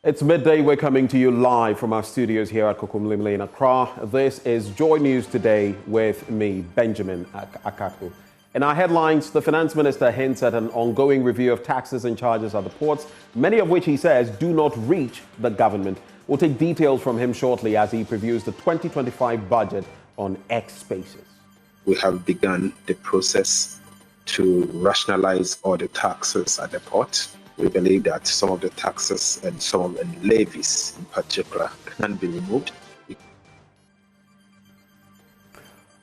It's midday. We're coming to you live from our studios here at Kokumlimle in Accra. This is Joy News Today with me, Benjamin Akato. In our headlines, the finance minister hints at an ongoing review of taxes and charges at the ports, many of which he says do not reach the government. We'll take details from him shortly as he previews the 2025 budget on X Spaces. We have begun the process to rationalize all the taxes at the port. We believe that some of the taxes and some of the levies in particular can be removed.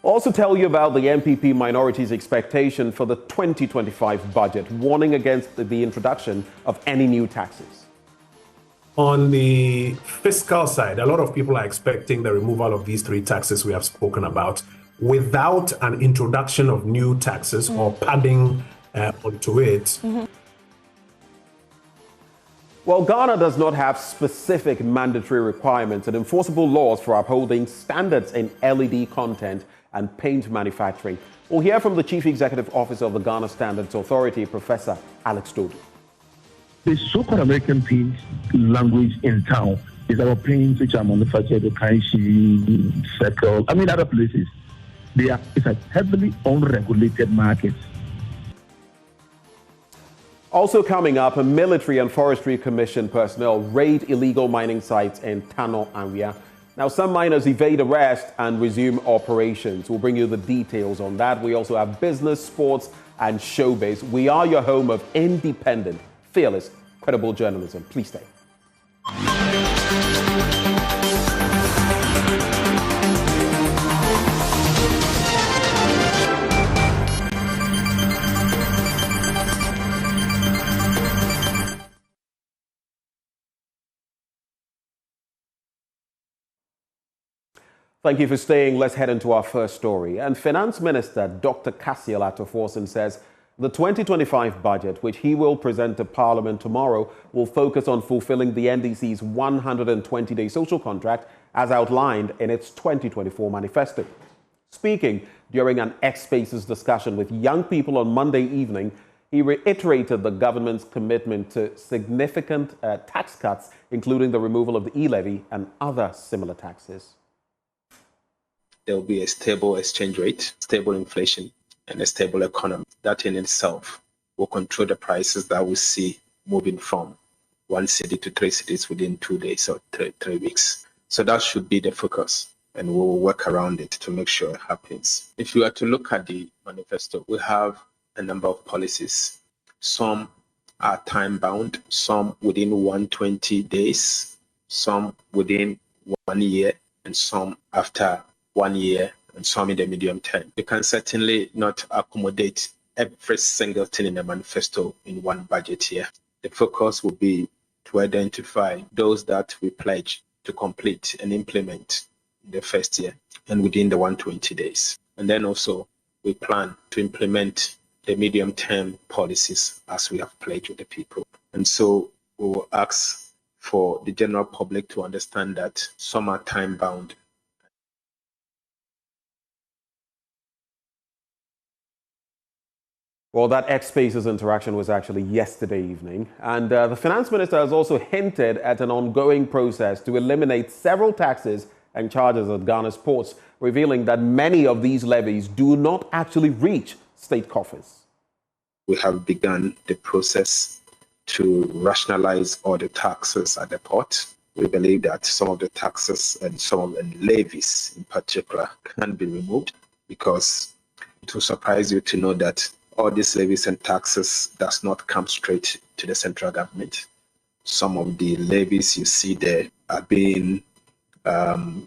Also tell you about the MPP minority's expectation for the 2025 budget, warning against the introduction of any new taxes. On the fiscal side, a lot of people are expecting the removal of these three taxes we have spoken about without an introduction of new taxes or padding onto it. Well, Ghana does not have specific mandatory requirements and enforceable laws for upholding standards in LED content and paint manufacturing. We'll hear from the Chief Executive Officer of the Ghana Standards Authority, Professor Alex Dodu. The so-called American paint language in town is our paints which are manufactured in Kanshi, Circle, other places. It's a heavily unregulated market. Also coming up, a military and forestry commission personnel raid illegal mining sites in Tano and Wia. Now, some miners evade arrest and resume operations. We'll bring you the details on that. We also have business, sports, and showbiz. We are your home of independent, fearless, credible journalism. Please stay. Thank you for staying. Let's head into our first story. And Finance Minister Dr. Ato Forson says the 2025 budget, which he will present to Parliament tomorrow, will focus on fulfilling the NDC's 120-day social contract as outlined in its 2024 manifesto. Speaking during an X Spaces discussion with young people on Monday evening, he reiterated the government's commitment to significant tax cuts, including the removal of the E-Levy and other similar taxes. There will be a stable exchange rate, stable inflation, and a stable economy. That in itself will control the prices that we see moving from 1 city to 3 cities within 2 days or 3 weeks. So that should be the focus, and we will work around it to make sure it happens. If you are to look at the manifesto, we have a number of policies. Some are time-bound, some within 120 days, some within 1 year, and some after 1 year, and some in the medium term. You can certainly not accommodate every single thing in the manifesto in one budget year. The focus will be to identify those that we pledge to complete and implement in the first year and within the 120 days. And then also we plan to implement the medium term policies as we have pledged with the people. And so we will ask for the general public to understand that some are time bound. Well, that X Spaces interaction was actually yesterday evening. And the finance minister has also hinted at an ongoing process to eliminate several taxes and charges at Ghana's ports, revealing that many of these levies do not actually reach state coffers. We have begun the process to rationalize all the taxes at the port. We believe that some of the taxes and some of the levies in particular can be removed, because it will surprise you to know that all these levies and taxes does not come straight to the central government. Some of the levies you see there are being, the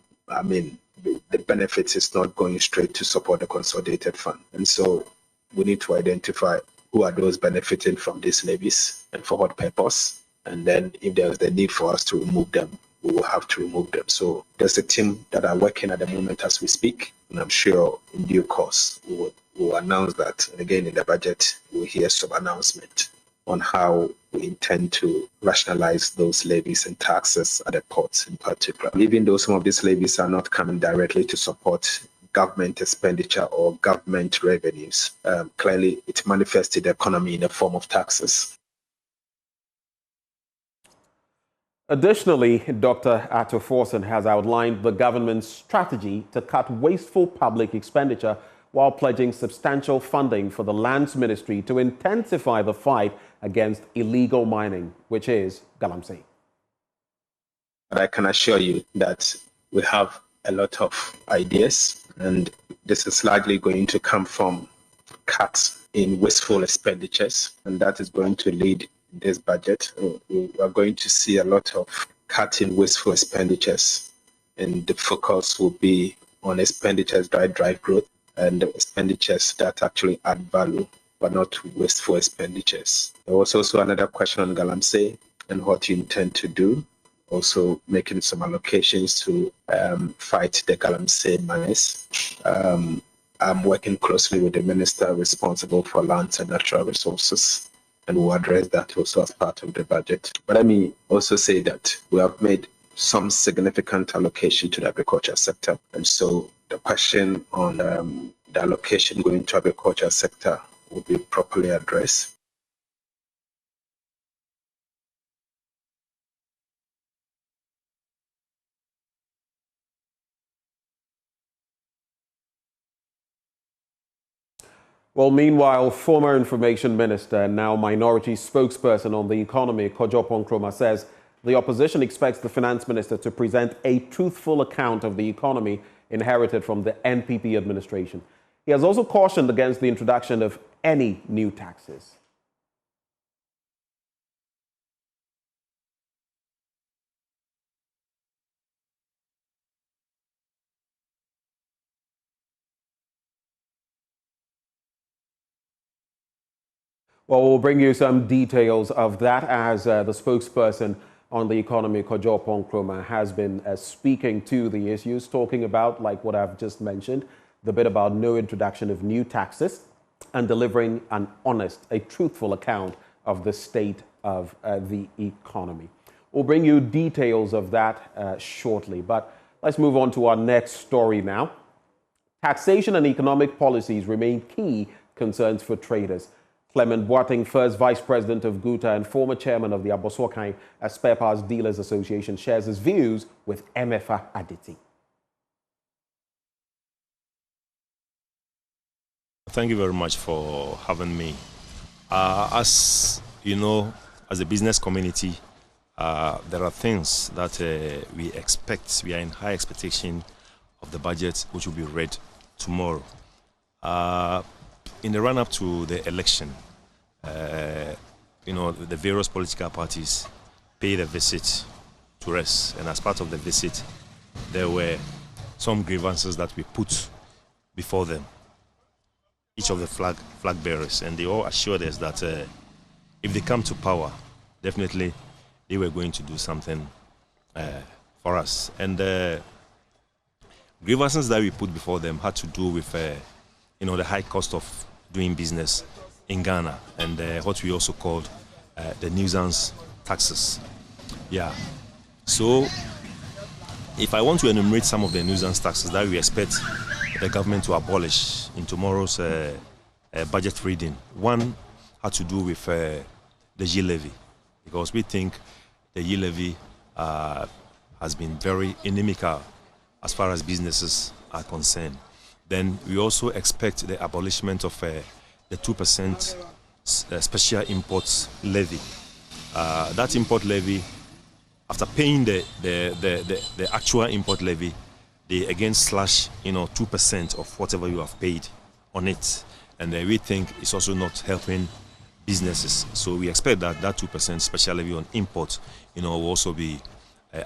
benefits is not going straight to support the consolidated fund. And so we need to identify who are those benefiting from these levies and for what purpose. And then if there's the need for us to remove them, we will have to remove them. So there's a team that are working at the moment as we speak. And I'm sure in due course, we'll announce that. And again, in the budget, we'll hear some announcement on how we intend to rationalize those levies and taxes at the ports in particular. Even though some of these levies are not coming directly to support government expenditure or government revenues, clearly it manifests in the economy in the form of taxes. Additionally, Dr. Ato Forson has outlined the government's strategy to cut wasteful public expenditure while pledging substantial funding for the Lands Ministry to intensify the fight against illegal mining, which is galamsey. But I can assure you that we have a lot of ideas, and this is largely going to come from cuts in wasteful expenditures, and that is going to lead this budget. We are going to see a lot of cut in wasteful expenditures, and the focus will be on expenditures that drive growth and expenditures that actually add value, but not wasteful expenditures. There was also another question on galamsey and what you intend to do. Also making some allocations to fight the galamsey menace. I'm working closely with the minister responsible for lands and natural resources, and we'll address that also as part of the budget. But let me also say that we have made some significant allocation to the agriculture sector. And so the question on the allocation going to agriculture sector will be properly addressed. Well, meanwhile, former Information Minister and now Minority Spokesperson on the Economy, Kojo Nkrumah, says the opposition expects the Finance Minister to present a truthful account of the economy inherited from the NPP administration. He has also cautioned against the introduction of any new taxes. Well, we'll bring you some details of that as the spokesperson on the economy, Kojo Nkrumah, has been speaking to the issues, talking about, like what I've just mentioned, the bit about no introduction of new taxes and delivering an honest, a truthful account of the state of the economy. We'll bring you details of that shortly, but let's move on to our next story now. Taxation and economic policies remain key concerns for traders. Clement Boateng, first Vice President of GUTA and former Chairman of the Abosokai Spare Parts Dealers Association, shares his views with Emefa Aditi. Thank you very much for having me. As you know, as a business community, there are things that we expect. We are in high expectation of the budget, which will be read tomorrow. In the run-up to the election, the various political parties paid a visit to us, and as part of the visit, there were some grievances that we put before them, each of the flag bearers, and they all assured us that if they come to power, definitely they were going to do something for us. And the grievances that we put before them had to do with the high cost of doing business in Ghana, and what we also called the nuisance taxes. Yeah. So if I want to enumerate some of the nuisance taxes that we expect the government to abolish in tomorrow's budget reading, one had to do with the E-Levy, because we think the E-Levy has been very inimical as far as businesses are concerned. Then we also expect the abolishment of the 2% special imports levy. That import levy, after paying the actual import levy, they again slash 2% of whatever you have paid on it, and we think it's also not helping businesses. So we expect that 2% special levy on imports, will also be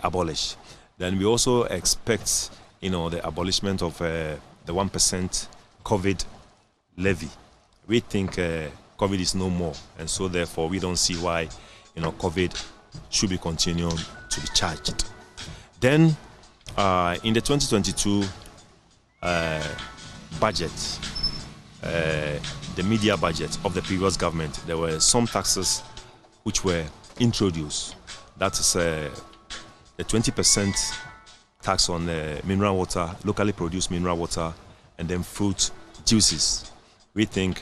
abolished. Then we also expect, the abolishment of the 1% COVID levy. We think COVID is no more, and so therefore we don't see why, COVID should be continuing to be charged. Then, in the 2022 budget, the media budget of the previous government, there were some taxes which were introduced. That is the 20% tax on mineral water, locally produced mineral water, and then fruit juices. We think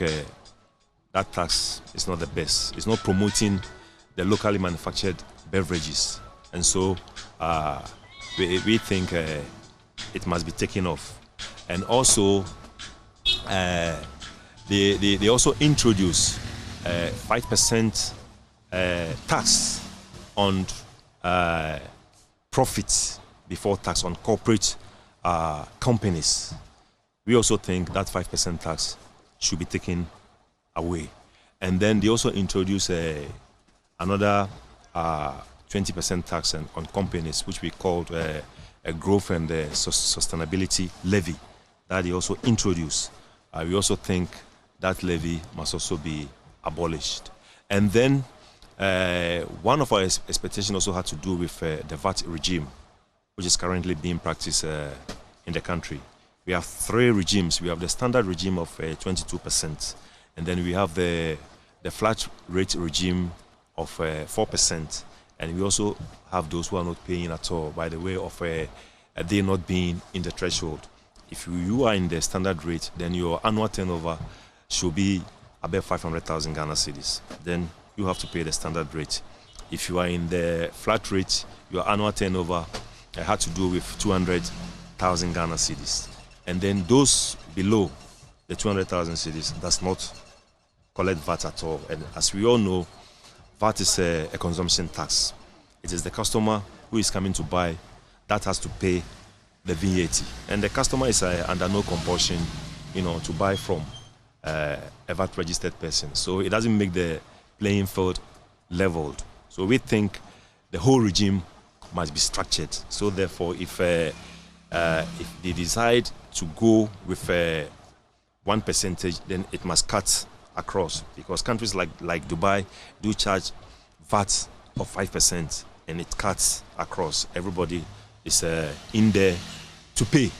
that tax is not the best. It's not promoting the locally manufactured beverages, And so we think it must be taken off. And also, they also introduce 5% tax on profits before tax on corporate companies. We also think that 5% tax should be taken away. And then they also introduce another 20% tax on companies, which we called a growth and sustainability levy that they also introduced. We also think that levy must also be abolished. And then one of our expectations also had to do with the VAT regime, which is currently being practiced in the country. We have three regimes. We have the standard regime of 22%, and then we have the flat rate regime of 4%, and we also have those who are not paying at all by the way of they not being in the threshold. If you are in the standard rate, then your annual turnover should be above 500,000 Ghana cedis. Then you have to pay the standard rate. If you are in the flat rate, your annual turnover had to do with 200,000 Ghana cedis. And then those below the 200,000 cedis does not collect VAT at all. And as we all know, VAT is a consumption tax. It is the customer who is coming to buy that has to pay the VAT. And the customer is under no compulsion, to buy from a VAT registered person. So it doesn't make the playing field leveled. So we think the whole regime must be structured. So therefore, if they decide to go with 1%, then it must cut across, because countries like Dubai do charge VAT of 5%, and it cuts across. Everybody is in there to pay.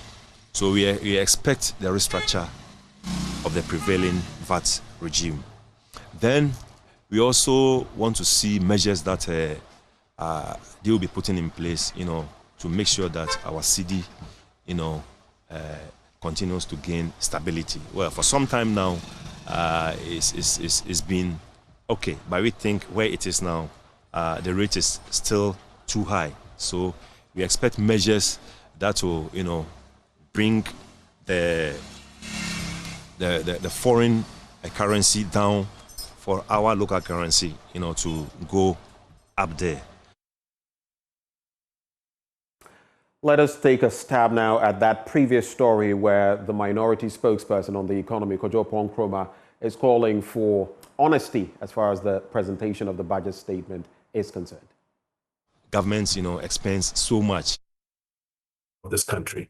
So we expect the restructure of the prevailing VAT regime. Then we also want to see measures that they will be putting in place, to make sure that our cedi, continues to gain stability. Well, for some time now, it's been okay, but we think where it is now, the rate is still too high. So we expect measures that will, bring the foreign currency down for our local currency, to go up there. Let us take a stab now at that previous story where the minority spokesperson on the economy, Kojo Nkrumah, is calling for honesty as far as the presentation of the budget statement is concerned. Governments, expense so much of this country.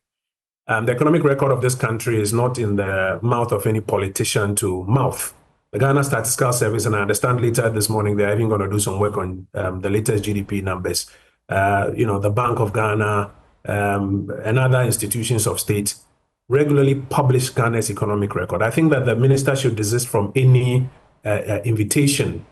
The economic record of this country is not in the mouth of any politician to mouth. The Ghana Statistical Service, and I understand later this morning, they're even going to do some work on the latest GDP numbers. The Bank of Ghana and other institutions of state regularly publish Ghana's economic record. I think that the minister should desist from any invitation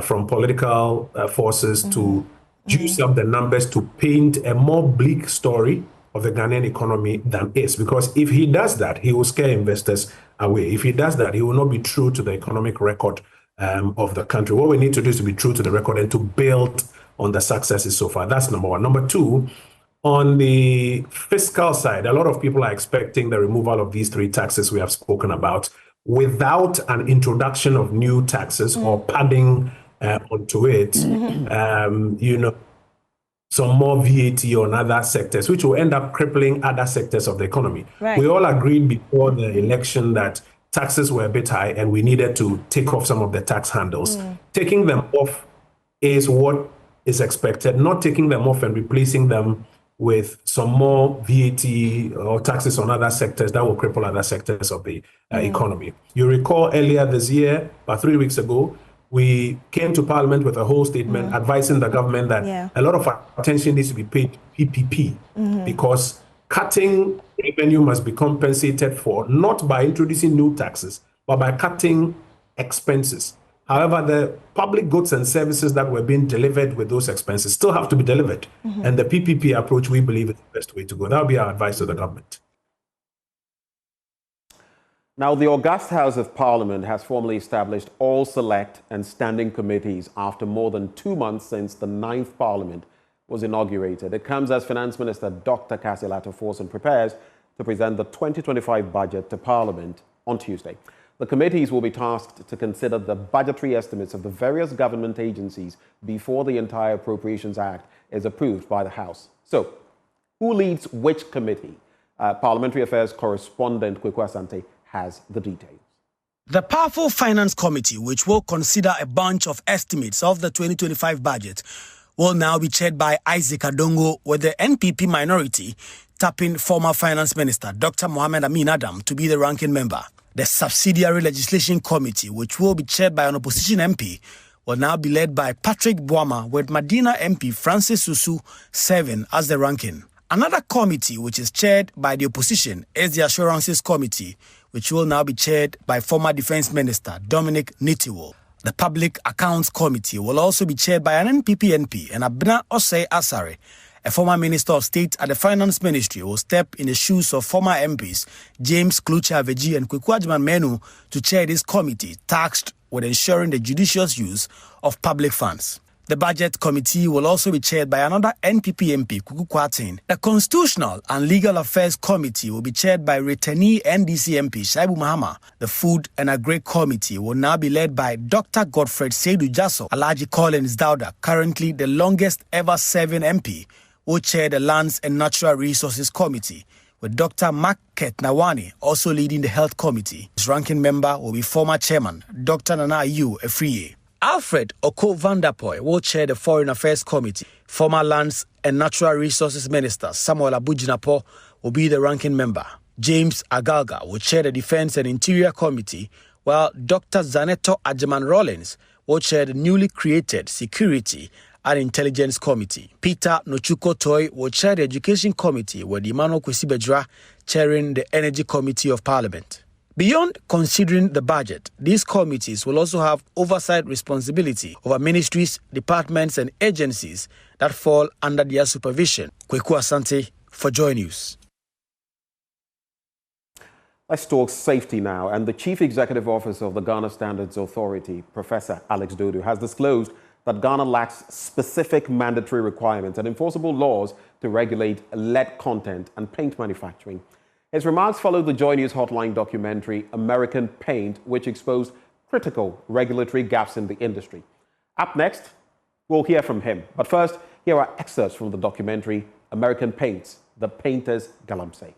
from political forces to juice up the numbers to paint a more bleak story of the Ghanaian economy than is. Because if he does that, he will scare investors away. If he does that, he will not be true to the economic record of the country. What we need to do is to be true to the record and to build on the successes so far. That's number one. Number two, on the fiscal side, a lot of people are expecting the removal of these three taxes we have spoken about without an introduction of new taxes or padding onto it, some more VAT on other sectors, which will end up crippling other sectors of the economy. Right. We all agreed before the election that taxes were a bit high and we needed to take off some of the tax handles. Taking them off is what is expected, not taking them off and replacing them with some more VAT or taxes on other sectors that will cripple other sectors of the economy. You recall earlier this year, about 3 weeks ago, we came to Parliament with a whole statement advising the government that a lot of attention needs to be paid to PPP because cutting revenue must be compensated for, not by introducing new taxes, but by cutting expenses. However, the public goods and services that were being delivered with those expenses still have to be delivered. And the PPP approach, we believe, is the best way to go. That will be our advice to the government. Now, the August House of Parliament has formally established all select and standing committees after more than 2 months since the 9th Parliament was inaugurated. It comes as Finance Minister Dr. Ato Forson prepares to present the 2025 budget to Parliament on Tuesday. The committees will be tasked to consider the budgetary estimates of the various government agencies before the entire Appropriations Act is approved by the House. So, who leads which committee? Parliamentary Affairs correspondent Kweku Asante has the details. The powerful Finance Committee, which will consider a bunch of estimates of the 2025 budget, will now be chaired by Isaac Adongo, with the NPP minority tapping former Finance Minister Dr. Mohamed Amin Adam to be the ranking member. The Subsidiary Legislation Committee, which will be chaired by an opposition MP, will now be led by Patrick Boama, with Medina MP Francis Susu serving as the ranking. Another committee, which is chaired by the opposition, is the Assurances Committee, which will now be chaired by former Defence Minister Dominic Nitiwo. The Public Accounts Committee will also be chaired by an NPP MP, and Abna Osei Asare, a former Minister of State at the Finance Ministry, will step in the shoes of former MPs James Klucha Aveji and Kweku Menu to chair this committee tasked with ensuring the judicious use of public funds. The Budget Committee will also be chaired by another NPP MP, Kuku Kwatin. The Constitutional and Legal Affairs Committee will be chaired by returnee NDC MP Shaibu Mahama. The Food and Agri Committee will now be led by Dr. Godfred Seidu Jasso. Alhaji Collins Dauda, currently the longest ever serving MP, will chair the Lands and Natural Resources Committee, with Dr. Market Nawani also leading the Health Committee. His ranking member will be former chairman, Dr. Nana Ayew Afriye. Alfred Oko Vanderpoy will chair the Foreign Affairs Committee. Former Lands and Natural Resources Minister Samuel Abujinapo will be the ranking member. James Agalga will chair the Defence and Interior Committee, while Dr. Zaneto Ajeman Rollins will chair the newly created Security and Intelligence Committee. Peter Nochuko Toy will chair the Education Committee, with Emmanuel Kwesi chairing the Energy Committee of Parliament. Beyond considering the budget, these committees will also have oversight responsibility over ministries, departments and agencies that fall under their supervision. Kweku Asante for Joy News. Let's talk safety now. And the Chief Executive Officer of the Ghana Standards Authority, Professor Alex Dodo, has disclosed that Ghana lacks specific mandatory requirements and enforceable laws to regulate lead content and paint manufacturing. His remarks followed the Joy News Hotline documentary American Paint, which exposed critical regulatory gaps in the industry. Up next, we'll hear from him. But first, here are excerpts from the documentary American Paints, The Painter's Galamsey.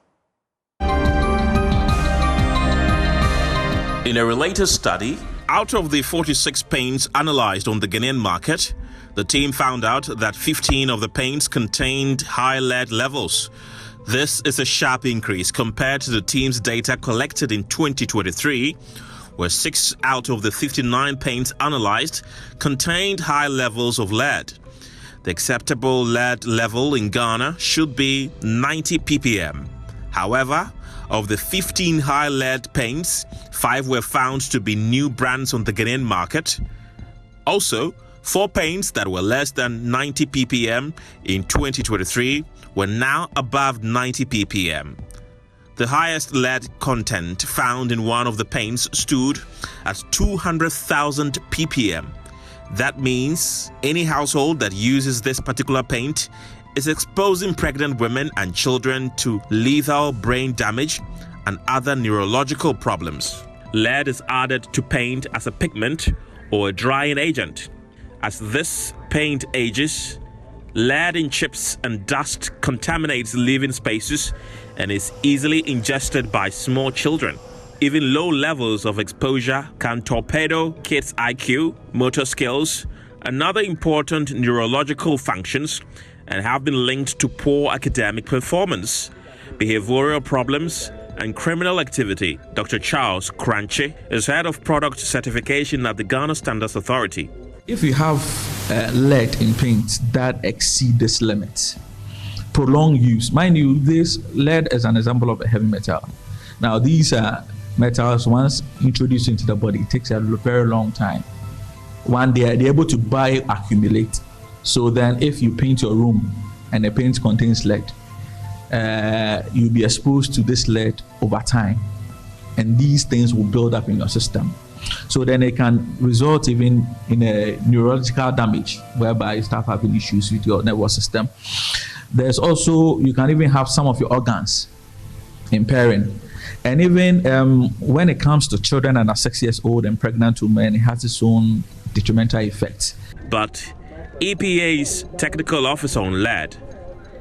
In a related study, out of the 46 paints analyzed on the Ghanaian market, the team found out that 15 of the paints contained high lead levels. This is a sharp increase compared to the team's data collected in 2023, where 6 out of the 59 paints analyzed contained high levels of lead. The acceptable lead level in Ghana should be 90 ppm. However, of the 15 high lead paints, 5 were found to be new brands on the Ghanaian market. Also, 4 paints that were less than 90 ppm in 2023 were now above 90 ppm. The highest lead content found in one of the paints stood at 200,000 ppm. That means any household that uses this particular paint is exposing pregnant women and children to lethal brain damage and other neurological problems. Lead is added to paint as a pigment or a drying agent. As this paint ages, lead in chips and dust contaminates living spaces and is easily ingested by small children. Even low levels of exposure can torpedo kids' IQ, motor skills, and other important neurological functions, and have been linked to poor academic performance, behavioral problems, and criminal activity. Dr. Charles Kranche is head of product certification at the Ghana Standards Authority. If you have lead in paint that exceed this limit, prolonged use, mind you, this lead is an example of a heavy metal. Now, these metals, once introduced into the body, it takes a very long time. One, they're able to bioaccumulate. So then if you paint your room and the paint contains lead, you'll be exposed to this lead over time. And these things will build up in your system. So then it can result even in a neurological damage, whereby you start having issues with your nervous system. There's also, you can even have some of your organs impairing. And even when it comes to children under 6 years old and pregnant women, it has its own detrimental effects. But EPA's technical officer on lead,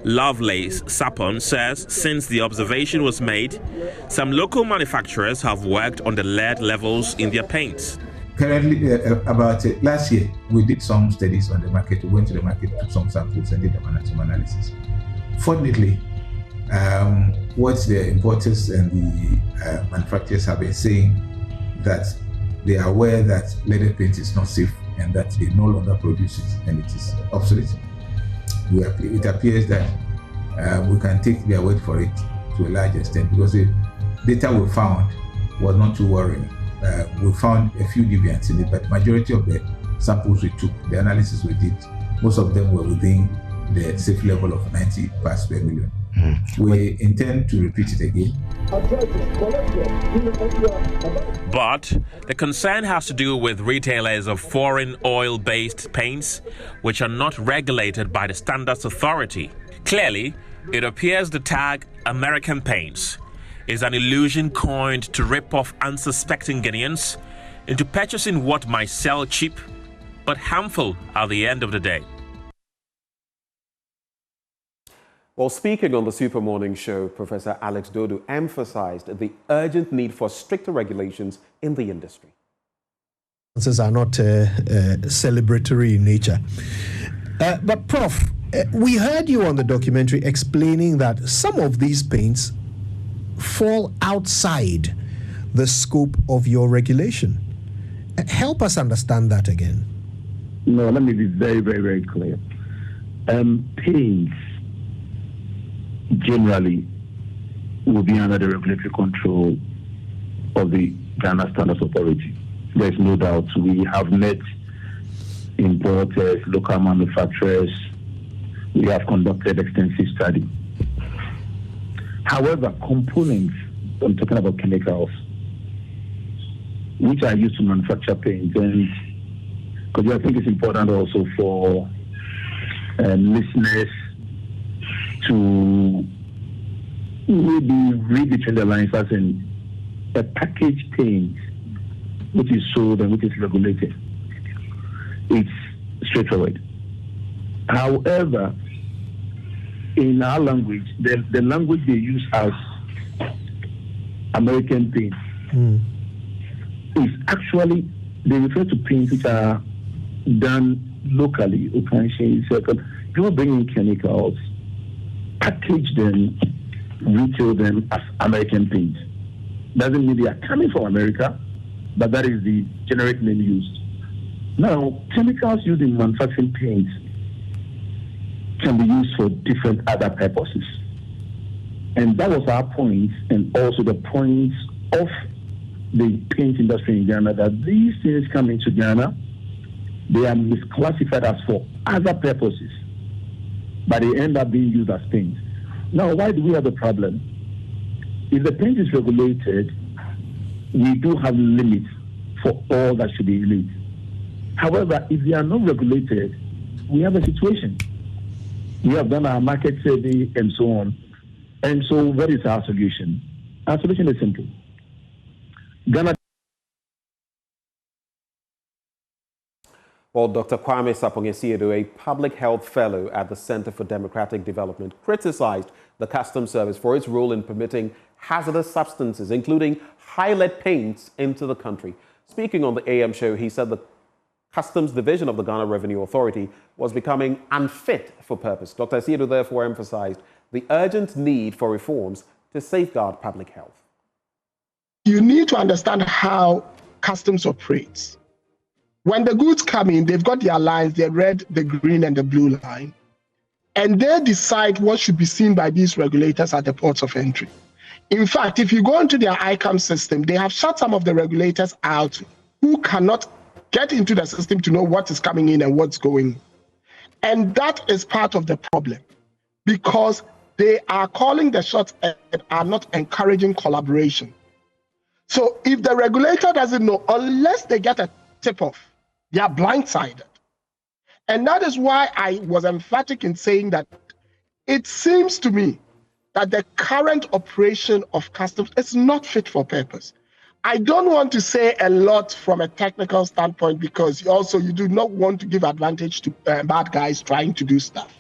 Lovelace Sapon, says since the observation was made, some local manufacturers have worked on the lead levels in their paints. Currently, about last year, we did some studies on the market. We went to the market, took some samples, and did some analysis. Fortunately, what the importers and the manufacturers have been saying, that they are aware that leaded paint is not safe and that they no longer produce it and it is obsolete. It appears that we can take their word for it to a large extent, because the data we found was not too worrying. We found a few deviants in it, but majority of the samples we took, the analysis we did, most of them were within the safe level of 90 parts per million. We intend to repeat it again. But the concern has to do with retailers of foreign oil-based paints, which are not regulated by the Standards Authority. Clearly, it appears the tag American paints is an illusion coined to rip off unsuspecting Ghanaians into purchasing what might sell cheap but harmful at the end of the day. Well, speaking on the Super Morning Show, Professor Alex Dodo emphasized the urgent need for stricter regulations in the industry. These are not celebratory in nature. But Prof, we heard you on the documentary explaining that some of these paints fall outside the scope of your regulation. Help us understand that again. No, let me be very, very, very clear. Paints generally will be under the regulatory control of the Ghana Standards Authority. There's no doubt. We have met importers, local manufacturers. We have conducted extensive study. However, components, I'm talking about chemicals, which are used to manufacture paint, and because I think it's important also for listeners to maybe read between the lines, as in a packaged paint which is sold and which is regulated. It's straightforward. However, in our language, the language they use as American paint is actually, they refer to paints which are done locally. People bring in chemicals, package them, retail them as American paint. Doesn't mean they are coming from America, but that is the generic name used. Now, chemicals used in manufacturing paints can be used for different other purposes. And that was our point, and also the points of the paint industry in Ghana, that these things come into Ghana, they are misclassified as for other purposes, but they end up being used as paint. Now, why do we have a problem? If the paint is regulated, we do have limits for all that should be released. However, if they are not regulated, we have a situation. We have done our market survey and so on. And so what is our solution? Our solution is simple. Ghana. Well, Dr. Kwame Sapong-Esiedu, a public health fellow at the Center for Democratic Development, criticized the Customs Service for its role in permitting hazardous substances, including high-lead paints, into the country. Speaking on the AM show, he said the Customs Division of the Ghana Revenue Authority was becoming unfit for purpose. Dr. Esiedu therefore emphasized the urgent need for reforms to safeguard public health. You need to understand how customs operates. When the goods come in, they've got their lines, the red, the green, and the blue line. And they decide what should be seen by these regulators at the ports of entry. In fact, if you go into their ICAM system, they have shut some of the regulators out who cannot get into the system to know what is coming in and what's going. And that is part of the problem, because they are calling the shots and are not encouraging collaboration. So if the regulator doesn't know, unless they get a tip-off, they are blindsided. And that is why I was emphatic in saying that it seems to me that the current operation of customs is not fit for purpose. I don't want to say a lot from a technical standpoint because also you do not want to give advantage to bad guys trying to do stuff.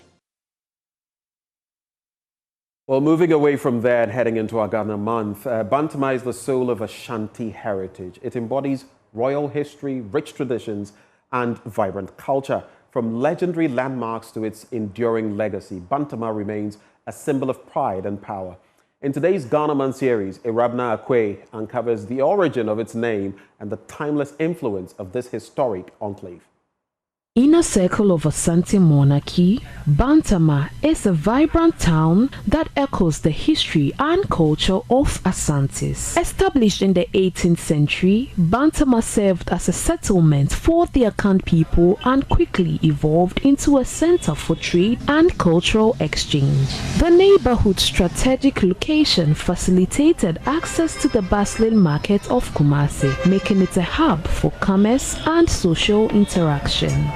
Well, moving away from there and heading into our Ghana month, Bantama is the soul of Ashanti heritage. It embodies royal history, rich traditions, and vibrant culture. From legendary landmarks to its enduring legacy, Bantama remains a symbol of pride and power. In today's Ghana Month series, Irabna Akwe uncovers the origin of its name and the timeless influence of this historic enclave. In a circle of Asante monarchy, Bantama is a vibrant town that echoes the history and culture of Asantes. Established in the 18th century, Bantama served as a settlement for the Akan people and quickly evolved into a center for trade and cultural exchange. The neighborhood's strategic location facilitated access to the bustling market of Kumasi, making it a hub for commerce and social interaction.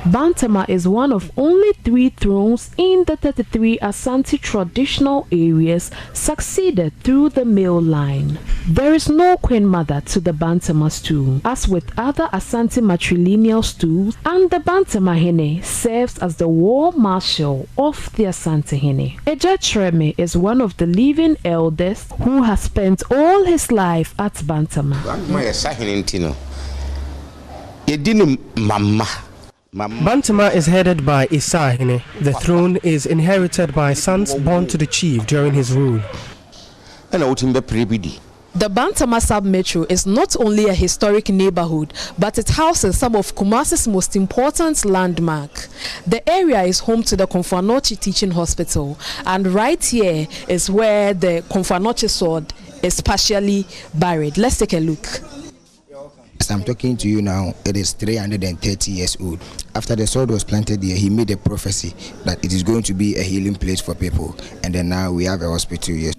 Bantama is one of only 3 thrones in the 33 Asante traditional areas succeeded through the male line. There is no queen mother to the Bantama stool, as with other Asante matrilineal stools, and the Bantama Hene serves as the war marshal of the Asante Hene. Eja Treme is one of the living elders who has spent all his life at Bantama. Bantama is headed by Isahine. The throne is inherited by sons born to the chief during his rule. The Bantama sub-metro is not only a historic neighborhood, but it houses some of Kumasi's most important landmarks. The area is home to the Komfanochi Teaching Hospital, and right here is where the Komfanochi sword is partially buried. Let's take a look. As I'm talking to you now, it is 330 years old. After the sword was planted here, he made a prophecy that it is going to be a healing place for people. And then now we have a hospital here.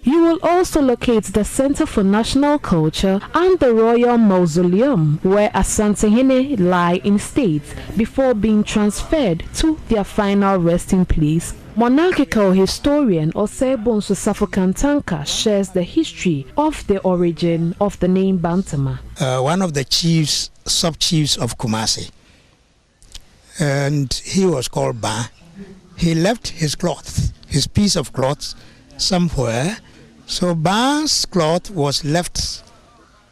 You will also locate the Center for National Culture and the Royal Mausoleum, where Asante Hene lie in state before being transferred to their final resting place. Monarchical historian Osebon Susafokantanka shares the history of the origin of the name Bantama. One of the chiefs, sub-chiefs of Kumasi, and he was called Ba. He left his cloth, his piece of cloth, somewhere. So Ba's cloth was left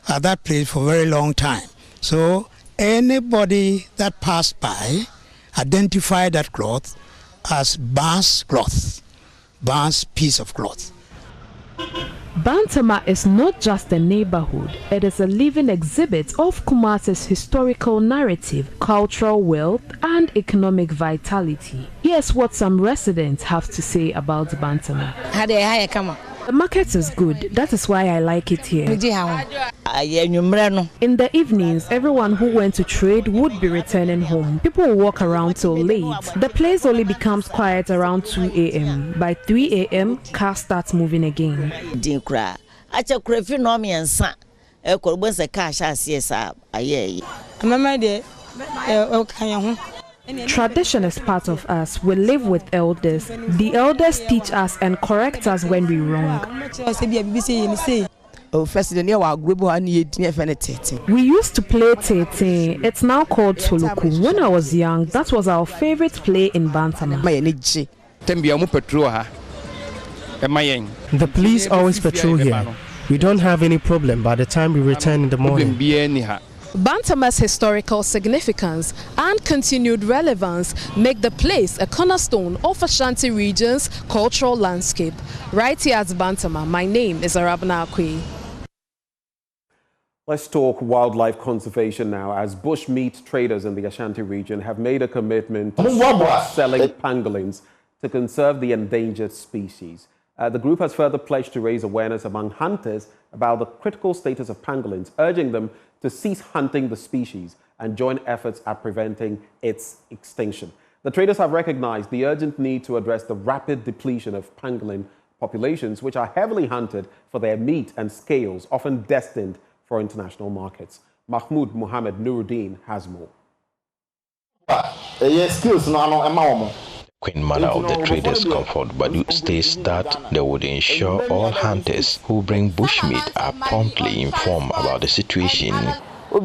at that place for a very long time. So anybody that passed by identified that cloth as Ba's cloth, Ba's piece of cloth. Bantama is not just a neighborhood, it is a living exhibit of Kumasi's historical narrative, cultural wealth, and economic vitality. Here's what some residents have to say about Bantama. The market is good, that is why I like it here. In the evenings, everyone who went to trade would be returning home. People will walk around till late. The place only becomes quiet around 2 a.m. By 3 a.m., cars start moving again. Tradition is part of us. We live with elders. The elders teach us and correct us when we're wrong. We used to play tete. It's now called Tuluku. When I was young, that was our favorite play in Bantama. The police always patrol here. We don't have any problem by the time we return in the morning. Bantama's historical significance and continued relevance make the place a cornerstone of Ashanti region's cultural landscape. Right here at Bantama, my name is Irabna Akwe. Let's talk wildlife conservation now, as bush meat traders in the Ashanti region have made a commitment to stop selling pangolins to conserve the endangered species. The group has further pledged to raise awareness among hunters about the critical status of pangolins, urging them to cease hunting the species and join efforts at preventing its extinction. The traders have recognized the urgent need to address the rapid depletion of pangolin populations which are heavily hunted for their meat and scales, often destined for international markets. Mahmoud Mohammed Nuruddin has more. Queen Mother of the Traders Comfort Badu states that they would ensure all hunters who bring bushmeat are promptly informed about the situation. We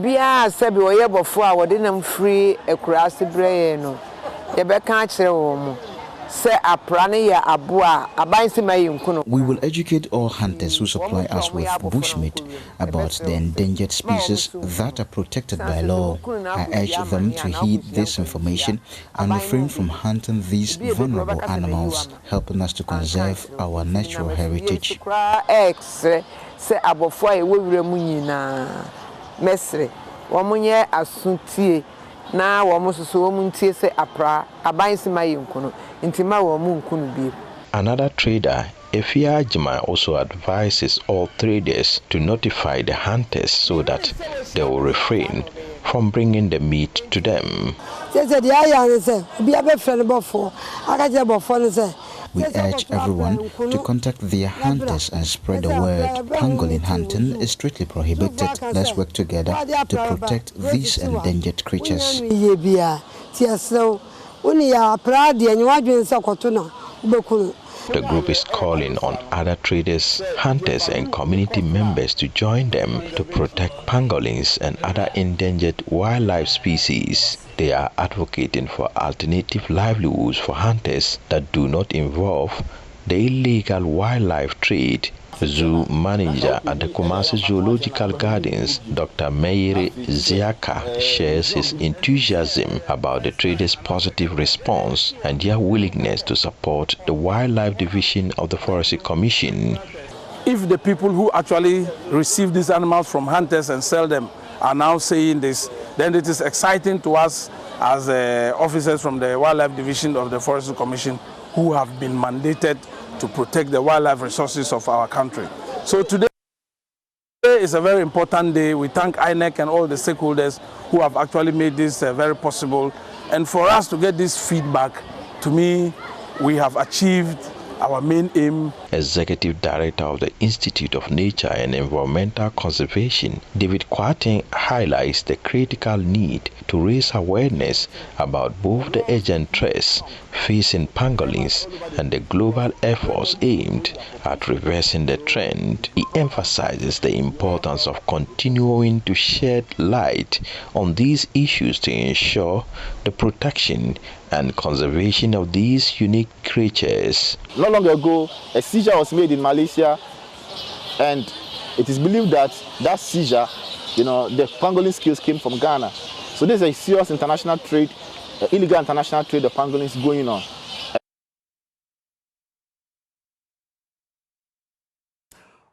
will educate all hunters who supply us with bushmeat about the endangered species that are protected by law. I urge them to heed this information and refrain from hunting these vulnerable animals, helping us to conserve our natural heritage. Another trader, Efia Ajima, also advises all traders to notify the hunters so that they will refrain from bringing the meat to them. We urge everyone to contact their hunters and spread the word. Pangolin hunting is strictly prohibited. Let's work together to protect these endangered creatures. The group is calling on other traders, hunters and community members to join them to protect pangolins and other endangered wildlife species. They are advocating for alternative livelihoods for hunters that do not involve the illegal wildlife trade. Zoo manager at the Kumasi Zoological Gardens, Dr. Meire Ziaka, shares his enthusiasm about the traders' positive response and their willingness to support the Wildlife Division of the Forestry Commission. If the people who actually receive these animals from hunters and sell them are now saying this, then it is exciting to us as officers from the Wildlife Division of the Forestry Commission who have been mandated to protect the wildlife resources of our country. So today is a very important day. We thank INEC and all the stakeholders who have actually made this very possible. And for us to get this feedback, to me, we have achieved our main aim. Executive Director of the Institute of Nature and Environmental Conservation, David Kwating, highlights the critical need to raise awareness about both the urgent threats facing pangolins and the global efforts aimed at reversing the trend. He emphasizes the importance of continuing to shed light on these issues to ensure the protection and conservation of these unique creatures. Not long ago, a seizure was made in Malaysia, and it is believed that that seizure, the pangolin scales came from Ghana. So there's a serious international trade, illegal international trade of pangolins going on.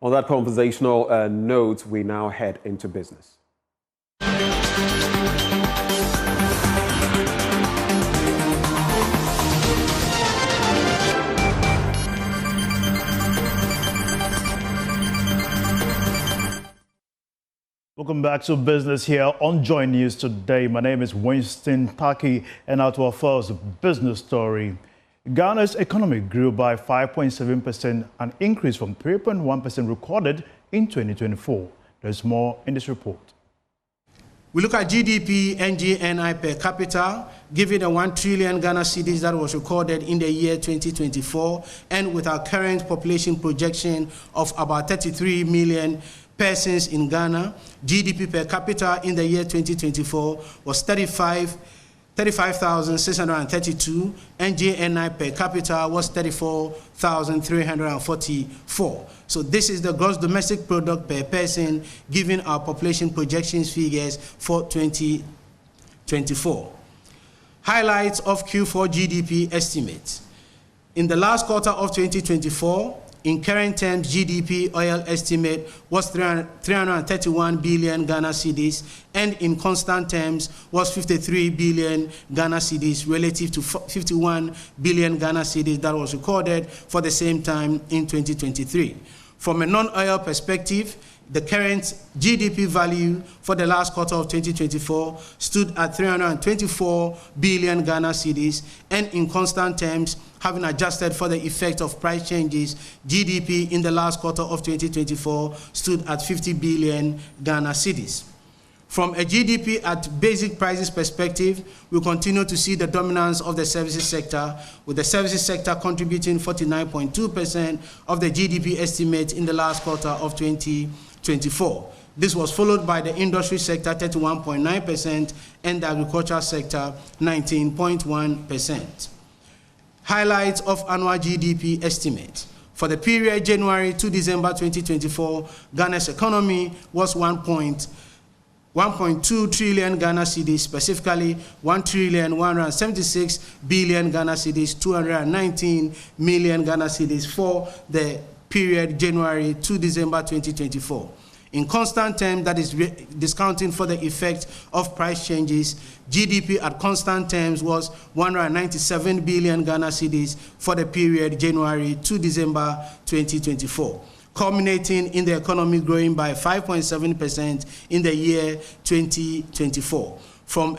On that conversational note, we now head into business. Welcome back to business here on Joy News today. My name is Winston Paki, and now to our first business story. Ghana's economy grew by 5.7%, an increase from 3.1% recorded in 2024. There's more in this report. We look at GDP and GNI per capita, given the 1 trillion Ghana cedis that was recorded in the year 2024, and with our current population projection of about 33 million persons in Ghana, GDP per capita in the year 2024 was 35,632, and GNI per capita was 34,344. So this is the gross domestic product per person, given our population projections figures for 2024. Highlights of Q4 GDP estimates. In the last quarter of 2024, in current terms, GDP oil estimate was 331 billion Ghana cedis, and in constant terms was 53 billion Ghana cedis relative to 51 billion Ghana cedis that was recorded for the same time in 2023. From a non-oil perspective, The current GDP value for the last quarter of 2024 stood at 324 billion Ghana cedis, and in constant terms, having adjusted for the effect of price changes, GDP in the last quarter of 2024 stood at 50 billion Ghana cedis. From a GDP at basic prices perspective, we continue to see the dominance of the services sector, with the services sector contributing 49.2% of the GDP estimate in the last quarter of 2024. This was followed by the industry sector, 31.9%, and the agricultural sector, 19.1%. Highlights of annual GDP estimate. For the period January to December 2024, Ghana's economy was 1.2 trillion Ghana cedis, specifically 1,176 billion Ghana cedis, 219 million Ghana cedis for the period January to December 2024. In constant terms, that is discounting for the effect of price changes, GDP at constant terms was 197 billion Ghana cedis for the period January to December 2024. Culminating in the economy growing by 5.7% in the year 2024. From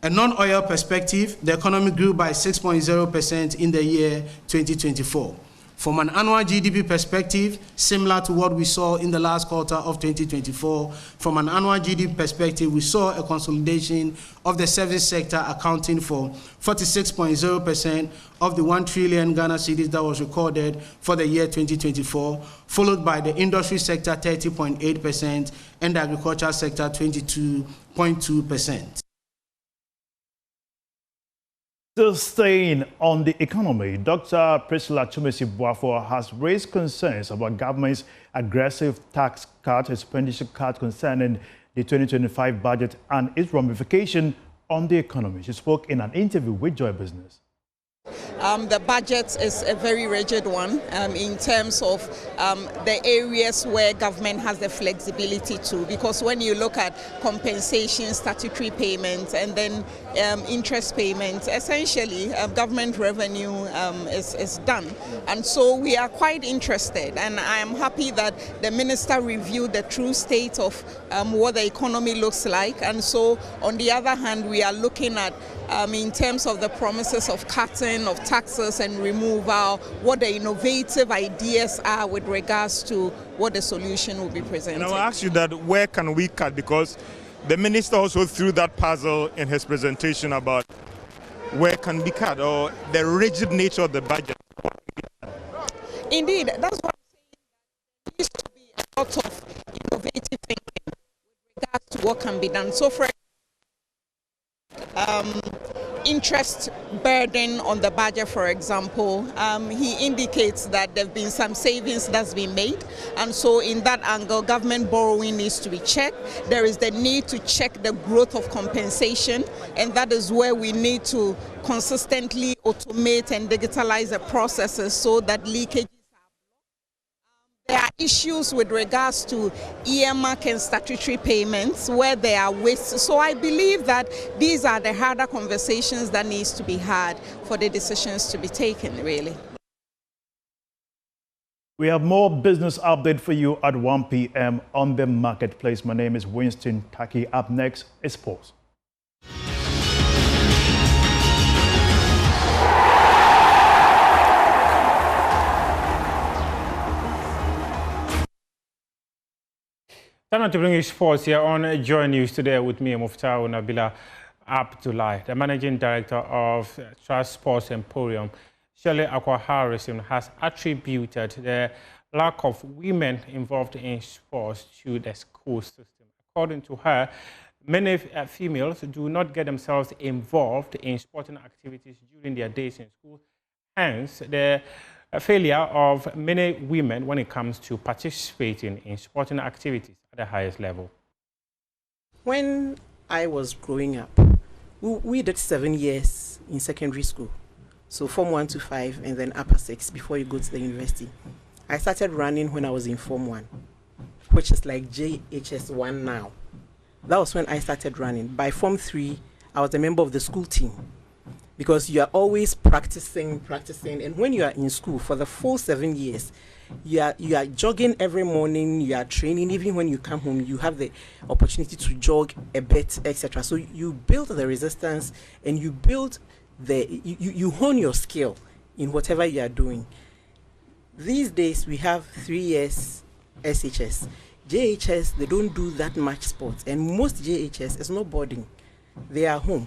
a non-oil perspective, the economy grew by 6.0% in the year 2024. From an annual GDP perspective, similar to what we saw in the last quarter of 2024, from an annual GDP perspective, we saw a consolidation of the service sector accounting for 46.0% of the 1 trillion Ghana cedis that was recorded for the year 2024, followed by the industry sector 30.8% and the agricultural sector 22.2%. Still staying on the economy, Dr. Priscilla Chumesi-Buafo has raised concerns about government's aggressive tax cut, expenditure cut concerning the 2025 budget and its ramification on the economy. She spoke in an interview with Joy Business. The budget is a very rigid one in terms of the areas where government has the flexibility to, because when you look at compensation, statutory payments, and then interest payments, essentially government revenue is done. And so we are quite interested, and I am happy that the minister reviewed the true state of what the economy looks like. And so on the other hand, we are looking at in terms of the promises of cutting of taxes and removal, what the innovative ideas are with regards to what the solution will be presented. And I will ask you that, where can we cut? Because the minister also threw that puzzle in his presentation about where can we cut, or the rigid nature of the budget. Indeed, that's what I'm saying. There needs to be a lot of innovative thinking with regards to what can be done. So for interest burden on the budget, for example, he indicates that there have been some savings that's been made, and so in that angle, government borrowing needs to be checked. There is the need to check the growth of compensation, and that is where we need to consistently automate and digitalize the processes so that leakage. There are issues with regards to earmark and statutory payments where there are wastes. So I believe that these are the harder conversations that needs to be had for the decisions to be taken, really. We have more business update for you at 1 p.m. on the marketplace. My name is Winston Taki. Up next is sports. Time to bring you sports here on Joy News today with me, Muftau Nabila Abdullah, the Managing Director of Trust Sports Emporium. Shirley Akwa-Harrison has attributed the lack of women involved in sports to the school system. According to her, many females do not get themselves involved in sporting activities during their days in school. Hence, the failure of many women when it comes to participating in sporting activities at the highest level. When I was growing up, we did 7 years in secondary school. So Form 1 to 5 and then upper 6 before you go to the university. I started running when I was in Form 1, which is like JHS1 now. That was when I started running. By Form 3, I was a member of the school team. because you are always practicing, and when you are in school for the full 7 years, you are jogging every morning, you are training. Even when you come home, you have the opportunity to jog a bit, etc. So you build the resistance, and you build you hone your skill in whatever you are doing. These days we have 3 years SHS. JHS, they don't do that much sports, and most JHS is not boarding, they are home.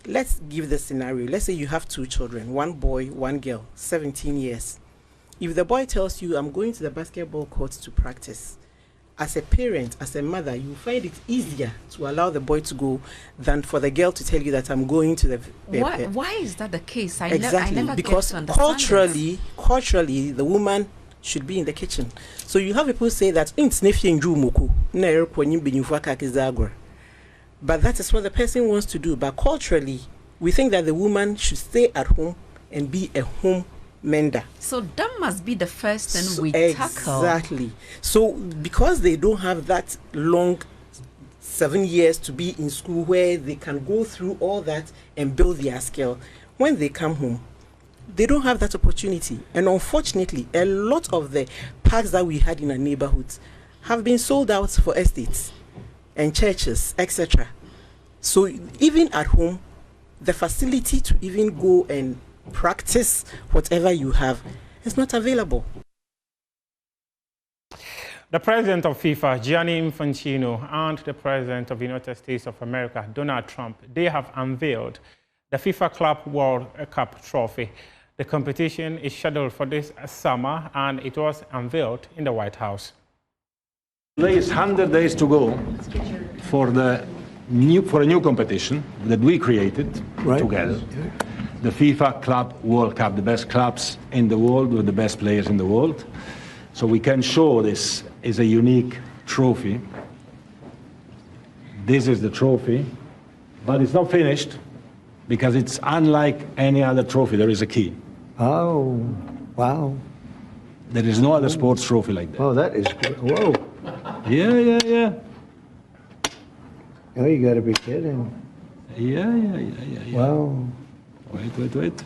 Let's give the scenario. Let's say you have 2 children, 1 boy, 1 girl, 17 years. If the boy tells you, I'm going to the basketball court to practice, as a parent, as a mother, you find it easier to allow the boy to go than for the girl to tell you that I'm going to the... Why is that the case? Exactly, I never because get to understand culturally, the woman should be in the kitchen. So you have people say that but that is what the person wants to do. But culturally, we think that the woman should stay at home and be a home mender. So that must be the first thing we tackle. Exactly. So because they don't have that long 7 years to be in school where they can go through all that and build their skill, when they come home, they don't have that opportunity. And unfortunately, a lot of the parks that we had in our neighborhoods have been sold out for estates and churches, etc. So even at home, the facility to even go and practice whatever you have is not available. The president of FIFA, Gianni Infantino, and the president of the United States of America, Donald Trump, they have unveiled the FIFA Club World Cup trophy. The competition is scheduled for this summer, and it was unveiled in the White House. There is 100 days to go for a new competition that we created together. The FIFA Club World Cup, the best clubs in the world with the best players in the world. So we can show this is a unique trophy. This is the trophy, but it's not finished because it's unlike any other trophy. There is a key. Oh, wow. There is no other sports trophy like that. Oh, that is good. Whoa. Yeah. Oh, you gotta be kidding. Yeah. Wow. Wait.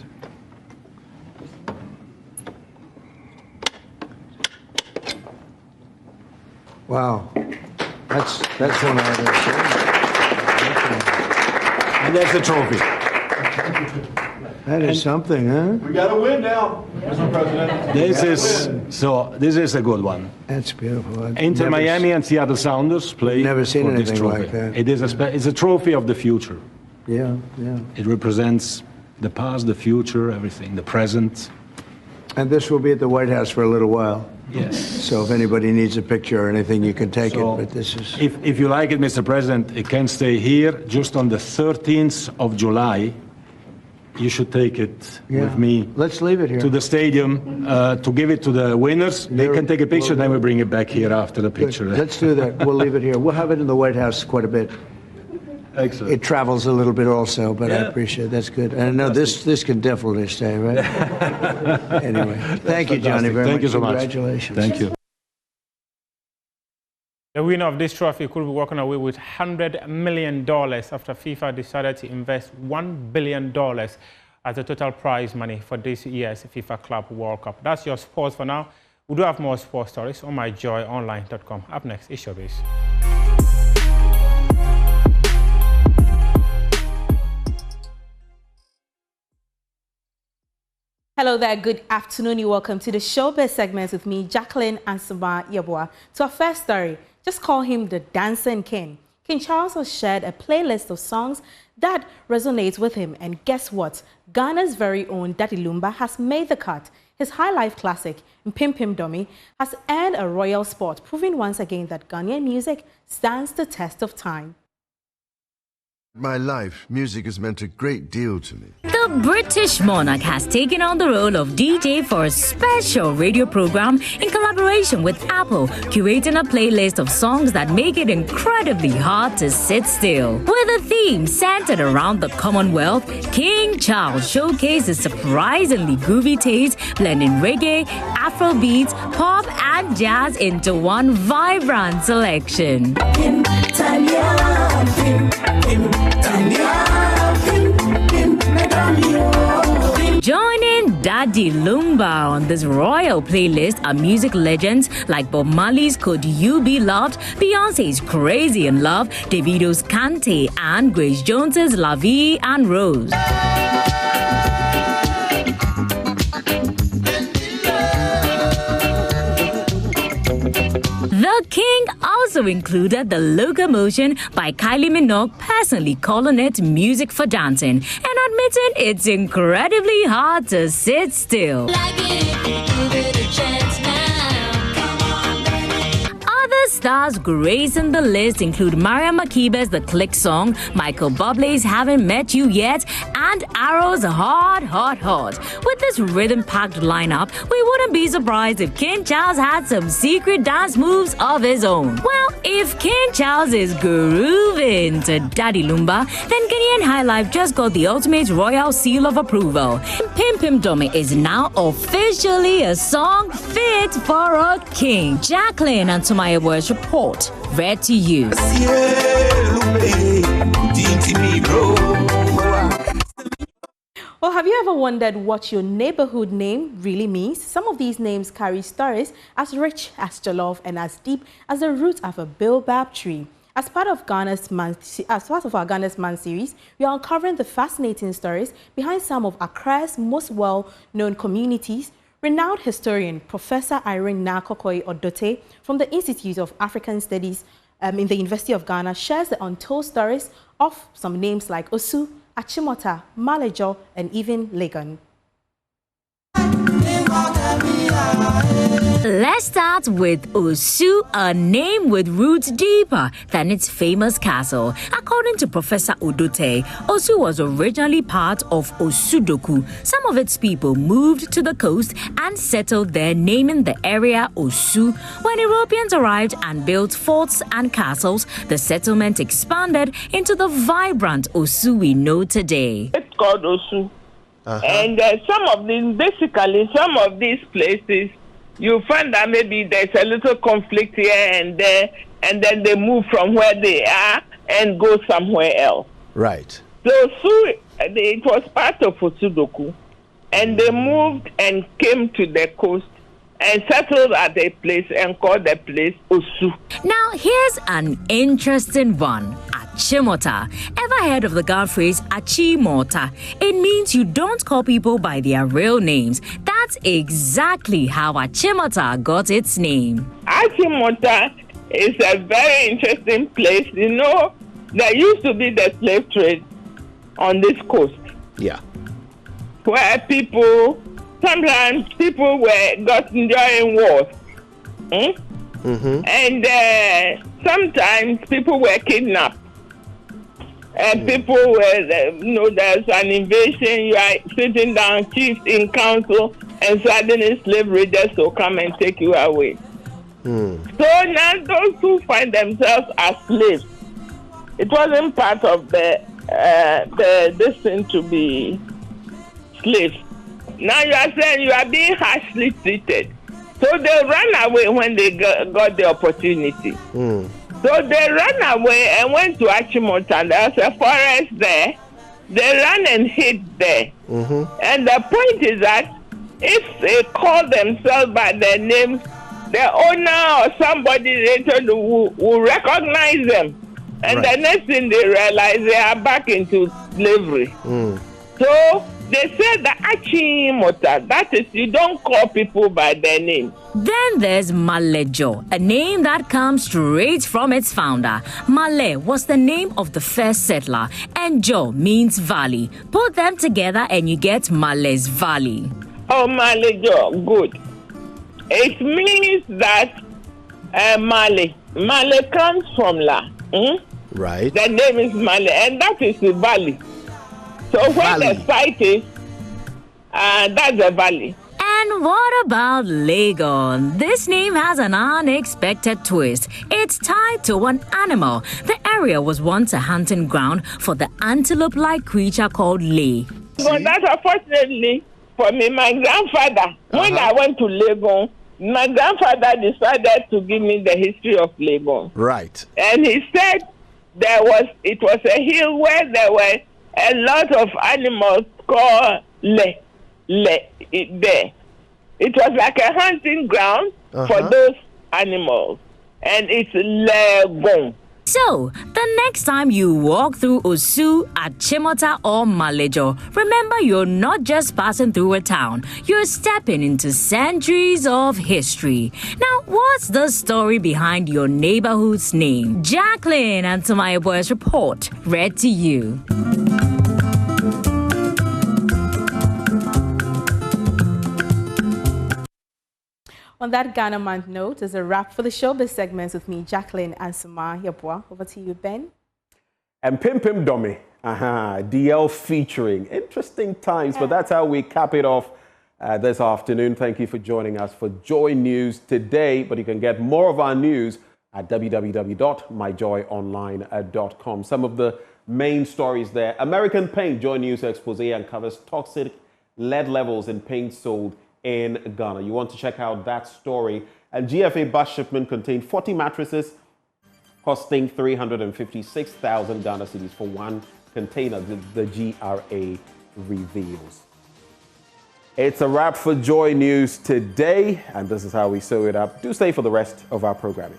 Wow. That's one I've ever seen. And there's the trophy. That is something, huh? We got to win now, Mr. President. This is a good one. That's beautiful. Inter Miami and Seattle Sounders play. Never seen for this anything trophy. like that. It is it's a trophy of the future. Yeah. It represents the past, the future, everything, the present. And this will be at the White House for a little while. Yes. So if anybody needs a picture or anything, you can take it. But this is. If you like it, Mr. President, it can stay here. Just on the 13th of July, you should take it with me. Let's leave it here. To the stadium to give it to the winners. They can take a picture, then we bring it back here after the picture. Good. Let's do that. We'll leave it here. We'll have it in the White House quite a bit. Excellent. It travels a little bit also, but I appreciate it. That's good. And no, this can definitely stay, right? Anyway, thank you, Johnny, very much. Thank you so much. Congratulations. Thank you. The winner of this trophy could be walking away with $100 million after FIFA decided to invest $1 billion as the total prize money for this year's FIFA Club World Cup. That's your sports for now. We do have more sports stories on myjoyonline.com. Up next is Showbiz. Hello there, good afternoon. You're welcome to the Showbiz segment with me, Jacqueline Ansaba Yeboah. To our first story, just call him the Dancing King. King Charles has shared a playlist of songs that resonate with him. And guess what? Ghana's very own Daddy Lumba has made the cut. His high life classic, Mpim Pim Domi, has earned a royal spot, proving once again that Ghanaian music stands the test of time. My life, music has meant a great deal to me. The British monarch has taken on the role of DJ for a special radio program in collaboration with Apple, curating a playlist of songs that make it incredibly hard to sit still. With a theme centered around the Commonwealth, King Charles showcases surprisingly groovy taste, blending reggae, Afrobeats, pop, and jazz into one vibrant selection. Joining Daddy Lumba on this royal playlist are music legends like Bob Marley's Could You Be Loved, Beyonce's Crazy in Love, Davido's Cante, and Grace Jones's La Vie and Rose. The King also included The Locomotion by Kylie Minogue, personally calling it music for dancing and admitting it's incredibly hard to sit still. Other stars gracing the list include Mariam Makiba's The Click Song, Michael Bublé's Haven't Met You Yet, and Arrow's Hot, Hot, Hot. With this rhythm-packed lineup, we wouldn't be surprised if King Charles had some secret dance moves of his own. Well, if King Charles is grooving to Daddy Lumba, then Ghanaian High Life just got the ultimate royal seal of approval. Pim Pim Dome is now officially a song fit for a king. Jacqueline and Sumaya Boy's report, read to you. Well, have you ever wondered what your neighborhood name really means? Some of these names carry stories as rich as jollof and as deep as the root of a baobab tree. As part of our Ghana's Man series, we are uncovering the fascinating stories behind some of Accra's most well-known communities. Renowned historian Professor Irene Nakokoi Odote from the Institute of African Studies in the University of Ghana shares the untold stories of some names like Osu, Achimota, Malejo, and even Legon. Let's start with Osu, a name with roots deeper than its famous castle. According to Professor Odote, Osu was originally part of Osudoku. Some of its people moved to the coast and settled there, naming the area Osu. When Europeans arrived and built forts and castles, the settlement expanded into the vibrant Osu we know today. It's called Osu. And some of these places, you find that maybe there's a little conflict here and there, and then they move from where they are and go somewhere else. Right. So it was part of Osudoku, and they moved and came to the coast and settled at a place and called the place Osu. Now, here's an interesting one. Achimota. Ever heard of the guard phrase Achimota? It means you don't call people by their real names. That's exactly how Achimota got its name. Achimota is a very interesting place. You know, there used to be the slave trade on this coast. Yeah. Where sometimes people were gotten during wars. And sometimes people were kidnapped. And people were, there's an invasion, you are sitting down, chiefs in council, and suddenly slavery just will come and take you away. So now those who find themselves as slaves, it wasn't part of this thing to be slaves. Now you are saying you are being harshly treated. So they ran away when they got the opportunity. So they ran away and went to Achimota. There's a forest there. They ran and hid there. And the point is that if they call themselves by their names, the owner or somebody later will recognize them. And the next thing they realize, they are back into slavery. So they said the Achimota, that is, you don't call people by their name. Then there's Malejo, a name that comes straight from its founder. Male was the name of the first settler, and Jo means valley. Put them together and you get Male's Valley. Oh, Malejo, good. It means that Male comes from La. Right. The name is Male, and that is the valley. So where the site is, that's the valley. And what about Legon? This name has an unexpected twist. It's tied to an animal. The area was once a hunting ground for the antelope-like creature called Lay. But that, unfortunately, for me, my grandfather, when I went to Legon, my grandfather decided to give me the history of Legon. Right. And he said it was a hill where there were a lot of animals called there. It was like a hunting ground for those animals, and it's Legon. So, the next time you walk through Osu, Achimota, or Malejo, remember you're not just passing through a town, you're stepping into centuries of history. Now, what's the story behind your neighborhood's name? Jacqueline and Samaya Boy's report, read to you. On that Ghana month note, is a wrap for the Showbiz segments with me, Jacqueline and Suma Yabwa. Over to you, Ben. And Pim Pim Domi, DL featuring. Interesting times, but that's how we cap it off this afternoon. Thank you for joining us for Joy News today, but you can get more of our news at www.myjoyonline.com. Some of the main stories there. American Paint Joy News expose uncovers toxic lead levels in paint sold in Ghana. You want to check out that story. And GFA bus shipment contained 40 mattresses costing 356,000 Ghana cedis for one container, the GRA reveals. It's a wrap for Joy News today, and this is how we sew it up. Do stay for the rest of our programming.